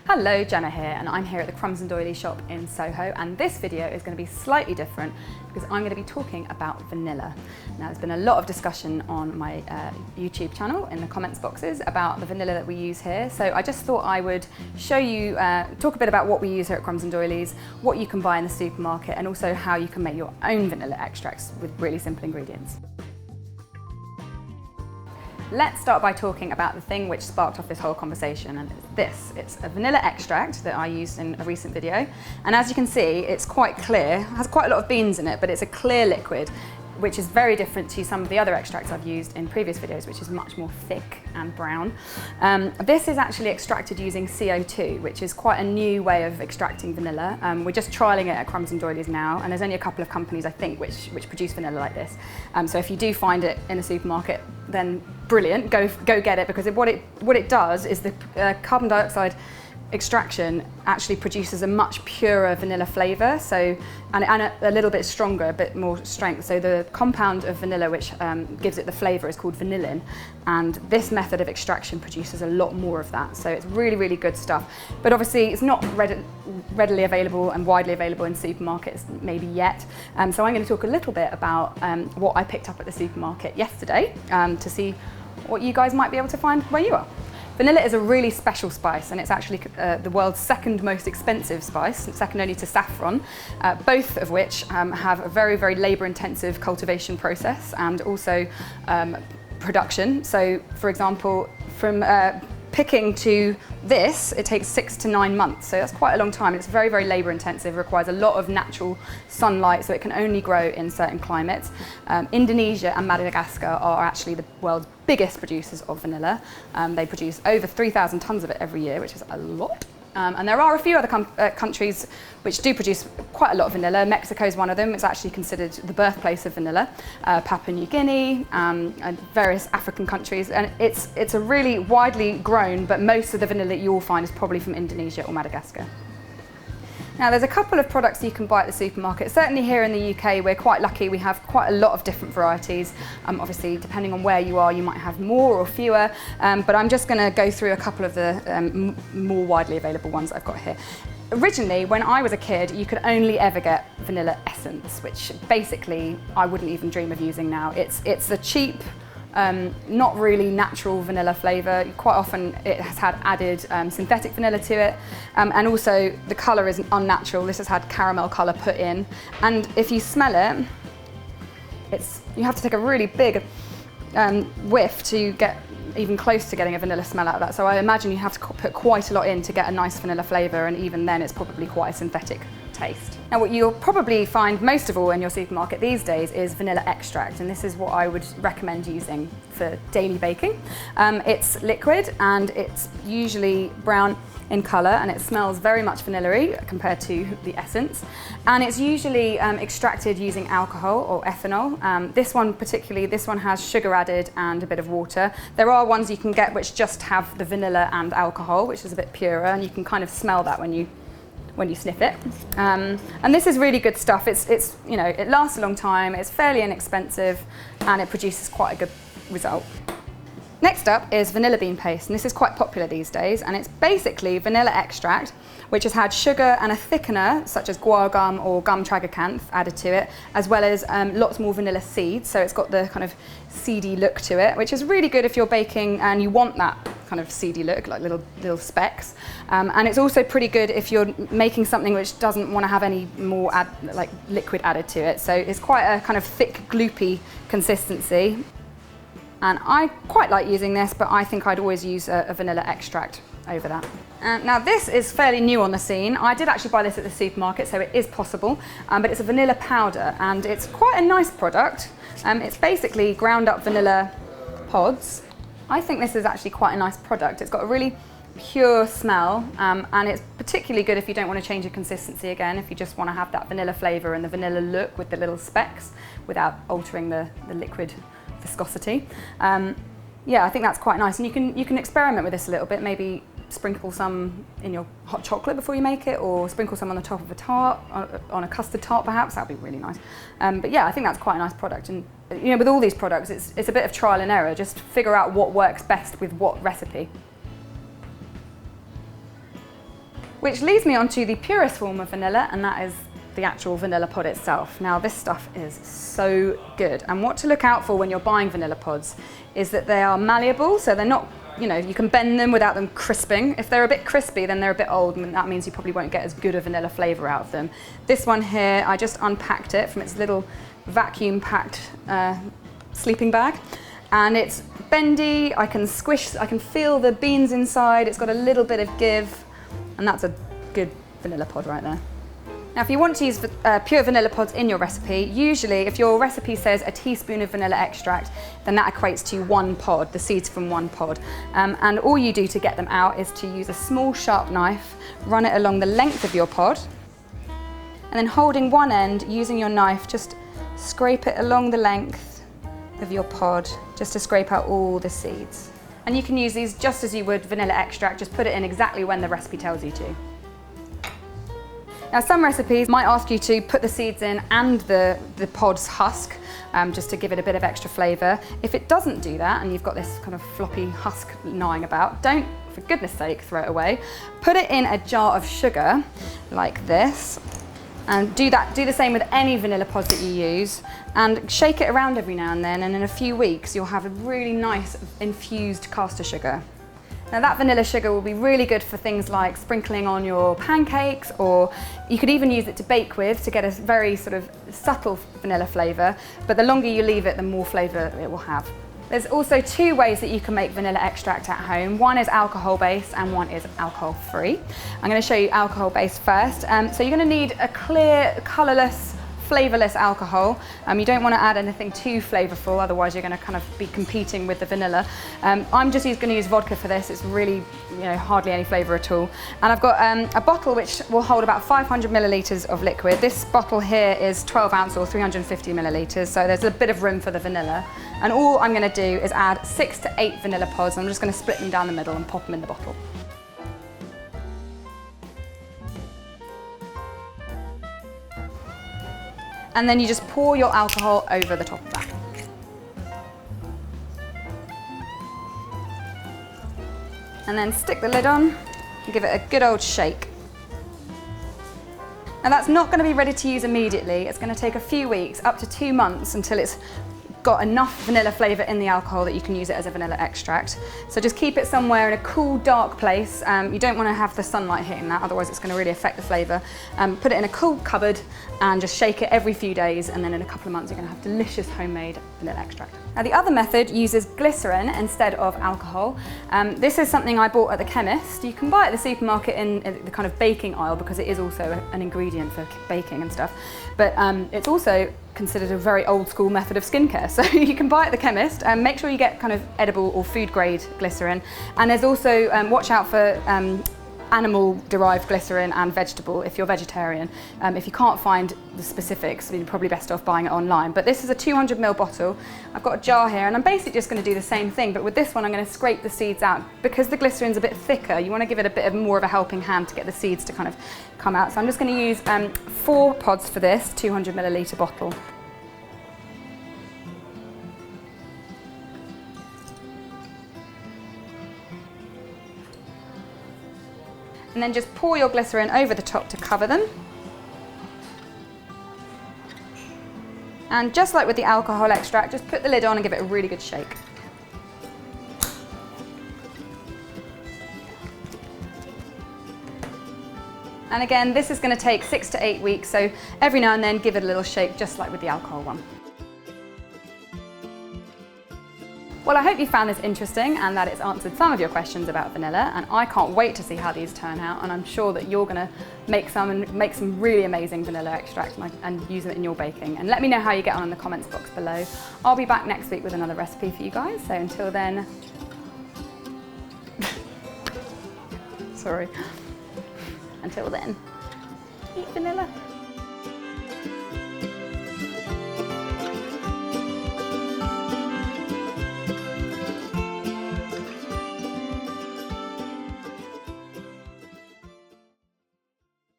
Hello, Gemma here, and I'm here at the Crumbs Doilies shop in Soho, and this video is going to be slightly different because I'm going to be talking about vanilla. Now, there's been a lot of discussion on my YouTube channel in the comments boxes about the vanilla that we use here, so I just thought I would show you, talk a bit about what we use here at Crumbs Doilies, what you can buy in the supermarket, and also how you can make your own vanilla extracts with really simple ingredients. Let's start by talking about the thing which sparked off this whole conversation, and it's this. It's a vanilla extract that I used in a recent video, and as you can see, it's quite clear, has quite a lot of beans in it, but it's a clear liquid, which is very different to some of the other extracts I've used in previous videos, which is much more thick and brown. This is actually extracted using CO2, which is quite a new way of extracting vanilla. We're just trialling it at Crumbs Doilies now, and there's only a couple of companies, I think, which produce vanilla like this. So if you do find it in a supermarket, then brilliant, go get it, because what it does is the carbon dioxide extraction actually produces a much purer vanilla flavour, and a little bit stronger, a bit more strength. So the compound of vanilla which gives it the flavour is called vanillin, and this method of extraction produces a lot more of that. So it's really, really good stuff. But obviously it's not readily available and widely available in supermarkets maybe yet. So I'm going to talk a little bit about what I picked up at the supermarket yesterday to see what you guys might be able to find where you are. Vanilla is a really special spice, and it's actually the world's second most expensive spice, second only to saffron, both of which have a very, very labour-intensive cultivation process and also production. So, for example, from picking to this, it takes 6 to 9 months, so that's quite a long time. It's very, very labour intensive, requires a lot of natural sunlight, so it can only grow in certain climates. Indonesia and Madagascar are actually the world's biggest producers of vanilla. They produce over 3,000 tonnes of it every year, which is a lot. And there are a few other countries which do produce quite a lot of vanilla. Mexico is one of them. It's actually considered the birthplace of vanilla. Papua New Guinea and various African countries. And it's a really widely grown, but most of the vanilla that you'll find is probably from Indonesia or Madagascar. Now, there's a couple of products you can buy at the supermarket. Certainly here in the UK, we're quite lucky. We have quite a lot of different varieties. Obviously, depending on where you are, you might have more or fewer, but I'm just going to go through a couple of the more widely available ones I've got here. Originally, when I was a kid, you could only ever get vanilla essence, which basically I wouldn't even dream of using now. It's a cheap, not really natural vanilla flavour. Quite often it has had added synthetic vanilla to it, and also the colour is unnatural. This has had caramel colour put in, and if you smell it, you have to take a really big whiff to get even close to getting a vanilla smell out of that. So I imagine you have to put quite a lot in to get a nice vanilla flavour, and even then it's probably quite a synthetic taste. Now, what you'll probably find most of all in your supermarket these days is vanilla extract, and this is what I would recommend using for daily baking. It's liquid and it's usually brown in colour, and it smells very much vanilla-y compared to the essence, and it's usually extracted using alcohol or ethanol. This one has sugar added and a bit of water. There are ones you can get which just have the vanilla and alcohol, which is a bit purer, and you can kind of smell that when you sniff it. And this is really good stuff. It lasts a long time, it's fairly inexpensive, and it produces quite a good result. Next up is vanilla bean paste, and this is quite popular these days, and it's basically vanilla extract which has had sugar and a thickener such as guar gum or gum tragacanth added to it, as well as lots more vanilla seeds, so it's got the kind of seedy look to it, which is really good if you're baking and you want that kind of seedy look, like little specks. And it's also pretty good if you're making something which doesn't want to have any more liquid added to it, so it's quite a kind of thick, gloopy consistency. And I quite like using this, but I think I'd always use a vanilla extract over that. Now, this is fairly new on the scene. I did actually buy this at the supermarket, so it is possible, but it's a vanilla powder, and it's quite a nice product. It's basically ground up vanilla pods. I think this is actually quite a nice product. It's got a really pure smell, and it's particularly good if you don't want to change your consistency again, if you just want to have that vanilla flavour and the vanilla look with the little specks without altering the liquid viscosity. Yeah, I think that's quite nice, and you can experiment with this a little bit. Maybe sprinkle some in your hot chocolate before you make it, or sprinkle some on the top of a tart, on a custard tart perhaps. That'd be really nice. But yeah, I think that's quite a nice product, and with all these products, it's a bit of trial and error. Just figure out what works best with what recipe. Which leads me on to the purest form of vanilla, and that is the actual vanilla pod itself. Now this stuff is so good, and what to look out for when you're buying vanilla pods is that they are malleable, so they're not, you know, you can bend them without them crisping. If they're a bit crispy, then they're a bit old, and that means you probably won't get as good a vanilla flavour out of them. This one here, I just unpacked it from its little vacuum packed sleeping bag, and it's bendy. I can squish, I can feel the beans inside. It's got a little bit of give, and that's a good vanilla pod right there. Now, if you want to use pure vanilla pods in your recipe, usually if your recipe says a teaspoon of vanilla extract, then that equates to 1 pod, the seeds from 1 pod. And all you do to get them out is to use a small sharp knife, run it along the length of your pod, and then holding one end, using your knife, just scrape it along the length of your pod, just to scrape out all the seeds. And you can use these just as you would vanilla extract, just put it in exactly when the recipe tells you to. Now, some recipes might ask you to put the seeds in and the pod's husk, just to give it a bit of extra flavour. If it doesn't do that, and you've got this kind of floppy husk gnawing about, don't, for goodness sake, throw it away. Put it in a jar of sugar, like this, and do the same with any vanilla pods that you use, and shake it around every now and then, and in a few weeks you'll have a really nice infused caster sugar. Now that vanilla sugar will be really good for things like sprinkling on your pancakes, or you could even use it to bake with to get a very sort of subtle vanilla flavour, but the longer you leave it, the more flavour it will have. There's also 2 ways that you can make vanilla extract at home. One is alcohol-based and one is alcohol-free. I'm going to show you alcohol-based first. So you're going to need a clear, colourless, flavourless alcohol. You don't want to add anything too flavourful, otherwise you're going to kind of be competing with the vanilla. I'm just going to use vodka for this. It's really, you know, hardly any flavour at all. And I've got a bottle which will hold about 500 millilitres of liquid. This bottle here is 12 ounce or 350 millilitres, so there's a bit of room for the vanilla. And all I'm going to do is add 6 to 8 vanilla pods. I'm just going to split them down the middle and pop them in the bottle. And then you just pour your alcohol over the top of that. And then stick the lid on and give it a good old shake. Now that's not going to be ready to use immediately. It's going to take a few weeks, up to 2 months, until it's got enough vanilla flavour in the alcohol that you can use it as a vanilla extract. So just keep it somewhere in a cool, dark place. You don't want to have the sunlight hitting that, otherwise it's going to really affect the flavour. Put it in a cool cupboard and just shake it every few days, and then in a couple of months you're going to have delicious homemade vanilla extract. Now the other method uses glycerin instead of alcohol. This is something I bought at the chemist. You can buy it at the supermarket in the kind of baking aisle, because it is also an ingredient for baking and stuff. But it's also considered a very old school method of skincare. So you can buy it at the chemist, and make sure you get kind of edible or food grade glycerin. And there's also, watch out for animal derived glycerin and vegetable if you're vegetarian. If you can't find the specifics, you're probably best off buying it online. But this is a 200 ml bottle. I've got a jar here, and I'm basically just going to do the same thing, but with this one I'm going to scrape the seeds out. Because the glycerin's a bit thicker, you want to give it a bit of more of a helping hand to get the seeds to kind of come out. So I'm just going to use 4 pods for this 200 milliliter bottle. And then just pour your glycerin over the top to cover them. And just like with the alcohol extract, just put the lid on and give it a really good shake. And again, this is going to take 6 to 8 weeks, so every now and then give it a little shake, just like with the alcohol one. Well, I hope you found this interesting and that it's answered some of your questions about vanilla, and I can't wait to see how these turn out, and I'm sure that you're going to make some really amazing vanilla extract and use them in your baking. And let me know how you get on in the comments box below. I'll be back next week with another recipe for you guys, so until then, sorry, until then, eat vanilla.